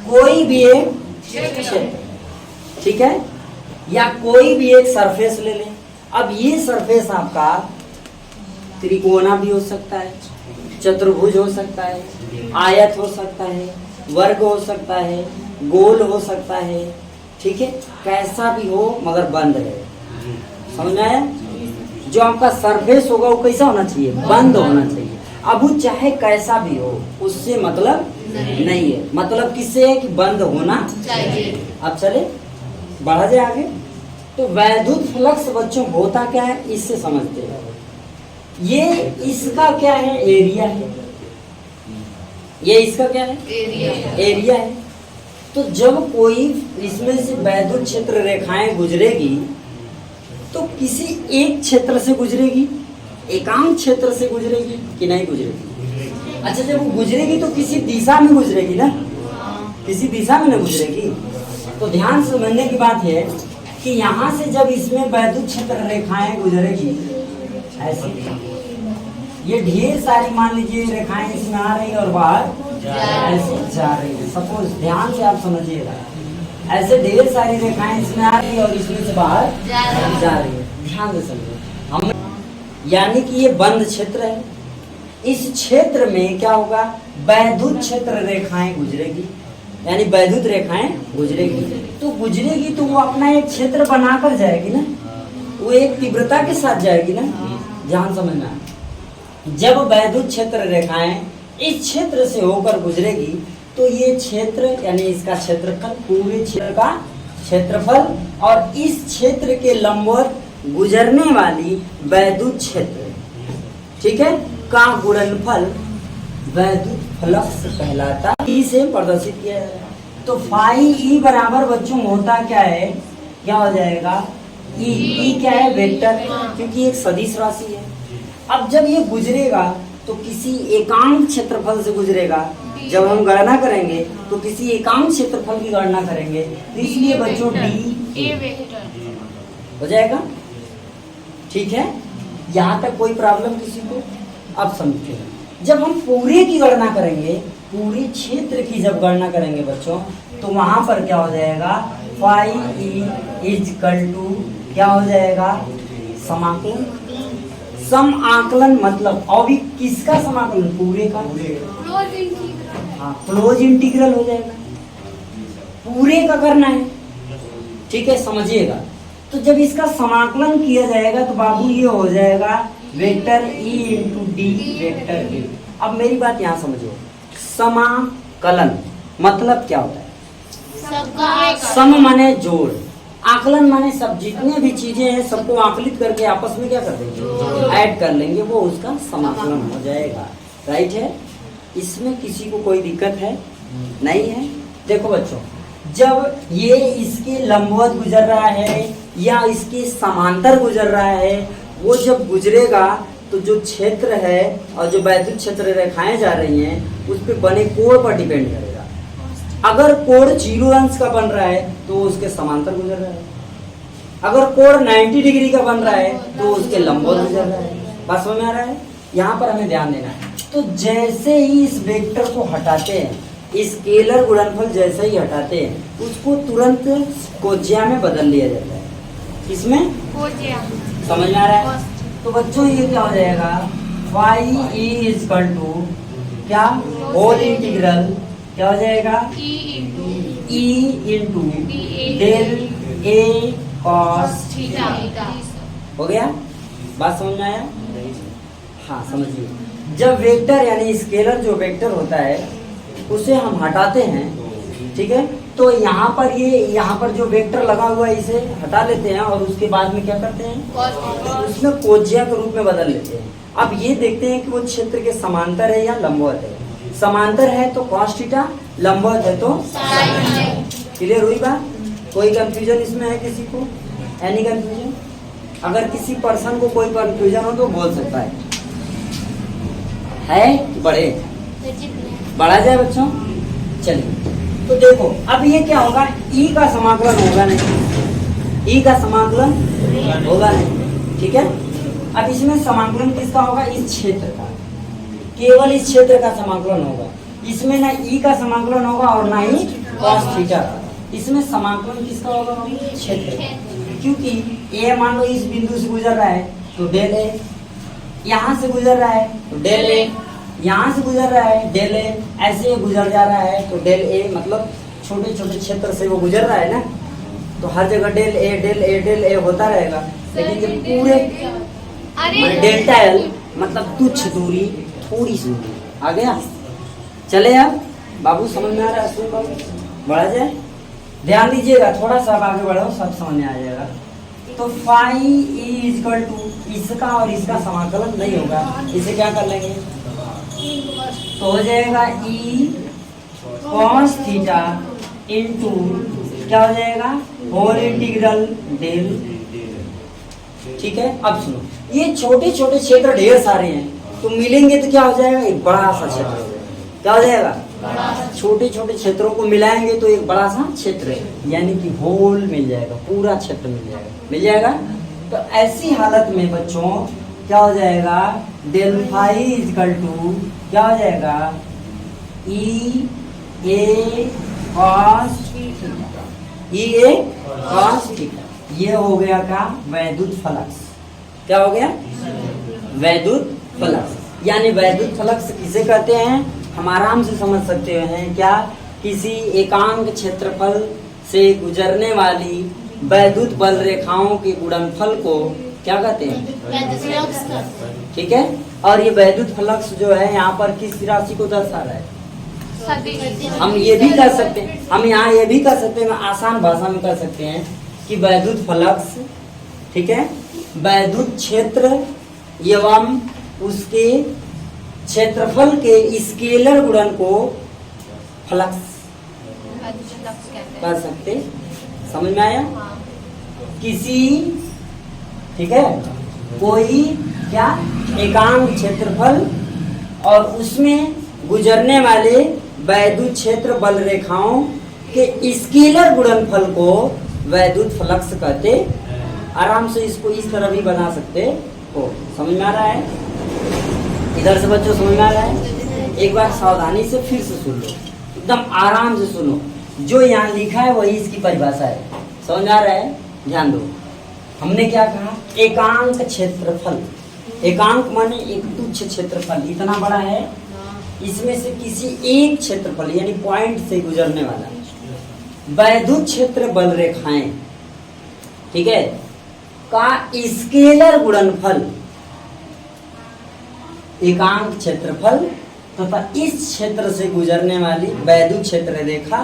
कोई भी एक क्षेत्र, ठीक है, या कोई भी एक सरफेस ले लें। अब ये सरफेस आपका त्रिकोणा भी हो सकता है, चतुर्भुज हो सकता है, आयत हो सकता है, वर्ग हो सकता है, गोल हो सकता है, ठीक है, कैसा भी हो मगर बंद है। समझ में आया? जो आपका सरफेस होगा वो कैसा होना चाहिए? बंद होना चाहिए। अब वो चाहे कैसा भी हो उससे मतलब नहीं है। मतलब किससे है कि बंद होना चाहिए। अब चले बढ़ा जाए आगे। तो वैद्युत फ्लक्स बच्चों होता क्या है इससे समझते हैं। ये इसका क्या है? एरिया है। ये इसका क्या है? एरिया है। तो जब कोई इसमें से वैद्युत क्षेत्र रेखाएं गुजरेगी तो किसी एक क्षेत्र से गुजरेगी, एकांक क्षेत्र से गुजरेगी कि नहीं गुजरेगी? अच्छा, जब वो गुजरेगी तो किसी दिशा में गुजरेगी ना, किसी दिशा में ना गुजरेगी। तो ध्यान से समझने की बात है कि यहाँ से जब इसमें वैद्युत क्षेत्र रेखाएं गुजरेगी ऐसे, ये ढेर सारी मान लीजिए रेखाएं इसमें आ रही है और बाहर ऐसे जा रही है। सपोज ध्यान से आप समझिएगा, ऐसे ढेर सारी रेखाएं इसमें आ रही है और इसमें से बाहर जा रही है। ध्यान से समझिए, हम यानी कि ये बंद क्षेत्र है। इस क्षेत्र में क्या होगा? वैद्युत क्षेत्र रेखाएं गुजरेगी, यानी वैद्युत रेखाएं गुजरेगी। तो गुजरेगी तो वो अपना एक क्षेत्र बनाकर जाएगी ना, वो एक तीव्रता के साथ जाएगी ना। ध्यान समझना, जब वैद्युत क्षेत्र रेखाएं इस क्षेत्र से होकर गुजरेगी तो ये क्षेत्र यानी इसका क्षेत्रफल, पूरे क्षेत्र का क्षेत्रफल, और इस क्षेत्र के लंबवत गुजरने वाली वैद्युत क्षेत्र, ठीक है, का गुणनफल वैद्युत फ्लक्स कहलाता है। ई से प्रदर्शित किया जाएगा। तो फाई ई बराबर बच्चों होता क्या है? क्या हो जाएगा? ई। ई क्या है? वेक्टर, क्योंकि एक सदिश राशि है। अब जब ये गुजरेगा तो किसी एकांक क्षेत्रफल से गुजरेगा। जब हम गणना करेंगे तो किसी एकांक क्षेत्रफल की गणना करेंगे, तो इसलिए बच्चों डी हो जाएगा। ठीक है, यहाँ तक कोई प्रॉब्लम किसी को? अब समझिए, जब हम पूरे की गणना करेंगे, पूरे क्षेत्र की जब गणना करेंगे बच्चों, तो वहां पर क्या हो जाएगा? फाई ई इक्वल टू क्या हो जाएगा? समाकलन। सम आकलन मतलब अभी किसका समाकलन? पूरे का। हाँ, क्लोज इंटीग्रल हो जाएगा। पूरे का करना है, ठीक है, समझिएगा। तो जब इसका समाकलन किया जाएगा तो बाबू ये हो जाएगा vector E into D vector D. अब मेरी बात यहाँ समझो, समाकलन मतलब क्या होता है? सम माने जोड़, आकलन माने सब जितने भी चीजें हैं सबको आकलित करके आपस में क्या कर देंगे? ऐड कर लेंगे, वो उसका समाकलन हो जाएगा। राइट है? इसमें किसी को कोई दिक्कत है? नहीं है। देखो बच्चों, जब ये इसके लंबवत गुजर रहा है या इसके समांतर गुजर रहा है, वो जब गुजरेगा तो जो क्षेत्र है और जो वैद्युत क्षेत्र रेखाएं जा रही हैं उस पे बने कोण पर डिपेंड करेगा। अगर कोण 0 अंश का बन रहा है तो उसके समांतर गुजर रहा है, अगर कोण 90 डिग्री का बन रहा है तो उसके लंबवत गुजर रहा है। बात समझ में आ रहा है? यहाँ पर हमें ध्यान देना है। तो जैसे ही इस वेक्टर को हटाते हैं, स्केलर गुणनफल जैसे ही हटाते हैं, उसको तुरंत कोज्या में बदल लिया जाता है। इसमें समझ में आ रहा है? तो बच्चों ये क्या हो जाएगा? फाई ई इक्वल टू क्या? होल इंटीग्रल क्या हो जाएगा? E into del A cos theta. हो गया? बात समझ में आया? हाँ, समझिए। जब वेक्टर यानी स्केलर जो वेक्टर होता है उसे हम हटाते हैं, ठीक है, तो यहाँ पर जो वेक्टर लगा हुआ है इसे हटा लेते हैं और उसके बाद में क्या करते हैं? उसमें कोज्या के रूप में बदल लेते हैं। अब ये देखते हैं कि वो क्षेत्र के समांतर है या लंबवत है। समांतर है तो कॉस थीटा, लंबवत है तो क्लियर हुई बात? कोई कंफ्यूजन इसमें है किसी को? Any confusion? अगर किसी पर्सन को कोई कंफ्यूजन हो तो बोल सकता है कि बढ़ा जाए बच्चों? चलिए, तो देखो अब ये क्या होगा? ई का समाकलन होगा नहीं, ई का समाकलन होगा नहीं, ठीक है। अब इसमें समाकलन किसका होगा? इस क्षेत्र का, केवल इस क्षेत्र का समाकलन होगा। इसमें ना ई का समाकलन होगा और ना ही कॉस थीटा। इसमें समाकलन किसका होगा? क्षेत्र। क्योंकि ए मान लो इस बिंदु से गुजर रहा है तो डेल ए, यहाँ से गुजर रहा है तो डेल ए, यहाँ से गुजर रहा है डेल ए, ऐसे गुजर जा रहा है तो डेल ए, मतलब छोटे छोटे क्षेत्र से वो गुजर रहा है ना, तो हर जगह del A del A del A होता रहेगा। लेकिन जब पूरे डेल्टा एल मतलब तुच्छ दूरी, थोड़ी सी दूरी आ गया। चले अब बाबू, समझ में आ रहा है? बाबू बढ़ा जाए, ध्यान दीजिएगा, थोड़ा सा आगे बढ़ो, सब समझ में आ जाएगा। तो फाई इक्वल टू इसका और इसका समाकलन नहीं होगा, इसे क्या कर लेंगे? तो हो जाएगा ई कॉस थीटा इंटू क्या हो जाएगा? Whole integral del. ठीक है, अब सुनो, ये छोटे छोटे क्षेत्र ढेर सारे हैं, तो मिलेंगे तो क्या हो जाएगा? एक बड़ा सा क्षेत्र हो जाएगा। क्या हो जाएगा? छोटे छोटे क्षेत्रों को मिलाएंगे तो एक बड़ा सा क्षेत्र है, यानी कि होल मिल जाएगा, पूरा क्षेत्र मिल जाएगा, मिल जाएगा। तो ऐसी हालत में बच्चों क्या हो जाएगा? डेल फाई इक्वल टू क्या हो जाएगा? ई ए कॉस ई ए कॉस थीटा। ये हो गया का वैद्युत फ्लक्स। क्या हो गया? वैद्युत फ्लक्स। यानी वैद्युत फ्लक्स किसे कहते हैं? हम आराम से समझ सकते हैं क्या? किसी एकांक क्षेत्रफल से गुजरने वाली वैद्युत बल रेखाओं के गुणनफल को क्या कहते हैं? ठीक है, और ये वैद्युत फ्लक्स जो है यहाँ पर किस राशि को दर्शा रहा है? हम ये भी कर सकते हैं, हम यहाँ ये भी कर सकते हैं, आसान भाषा में कर सकते हैं कि वैद्युत फ्लक्स, ठीक है, वैद्युत क्षेत्र एवं उसके क्षेत्रफल के स्केलर गुणन को फ्लक्स कर सकते। समझ में आया? किसी, ठीक है, कोई क्या एकांक क्षेत्रफल और उसमें गुजरने वाले वैद्युत क्षेत्र बल रेखाओं के स्केलर गुणनफल को वैद्युत फ्लक्स कहते। आराम से इसको इस तरह भी बना सकते हो। समझ में आ रहा है? इधर से बच्चों समझ में आ रहा है? एक बार सावधानी से फिर से सुन लो, एकदम आराम से सुनो। जो यहाँ लिखा है वही इसकी परिभाषा है। समझ में आ रहा है? ध्यान दो। हमने क्या कहा? एकांक क्षेत्रफल। एकांक माने एक तुच्छ क्षेत्रफल, इतना बड़ा है, इसमें से किसी एक क्षेत्रफल यानी पॉइंट से गुजरने वाला वैद्युत क्षेत्र बल रेखाएं, ठीक है, का स्केलर गुणनफल एकांक क्षेत्रफल तथा इस क्षेत्र से गुजरने वाली वैद्युत क्षेत्र रेखा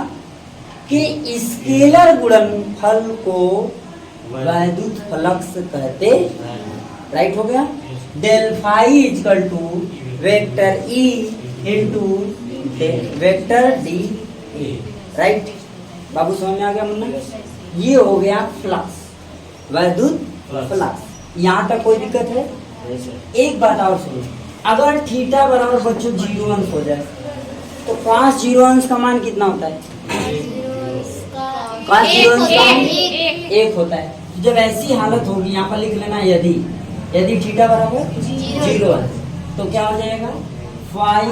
के स्केलर गुणनफल को वैद्युत फ्लक्स कहते। राइट हो गया? Del phi equal to vector E into vector D A. Right बाबू, समझ में आ गया मुन्ना? ये हो गया फ्लक्स, वैद्युत फ्लक्स। यहाँ तक कोई दिक्कत है? एक बात और सुनो, अगर थीटा बराबर बच्चों 0 अंश हो जाए तो cos 0 अंश का मान कितना होता है? cos 0 अंश का मान 1 होता है। जब ऐसी हालत होगी, यहाँ पर लिख लेना, यदि थीटा बराबर 0 अंश तो क्या हो जाएगा? फाई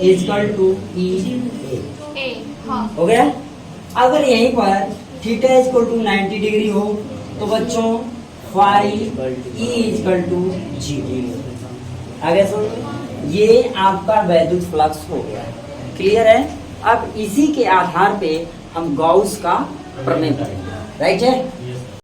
इक्वल टू ई ए। हो गया? अगर यहीं पर थीटा इक्वल टू 90 डिग्री हो तो बच्चों फाई इक्वल टू 0। आगे सुन, ये आपका वैद्युत फ्लक्स हो गया। क्लियर है? अब इसी के आधार पे हम गॉस का प्रमेय करेंगे। राइट है?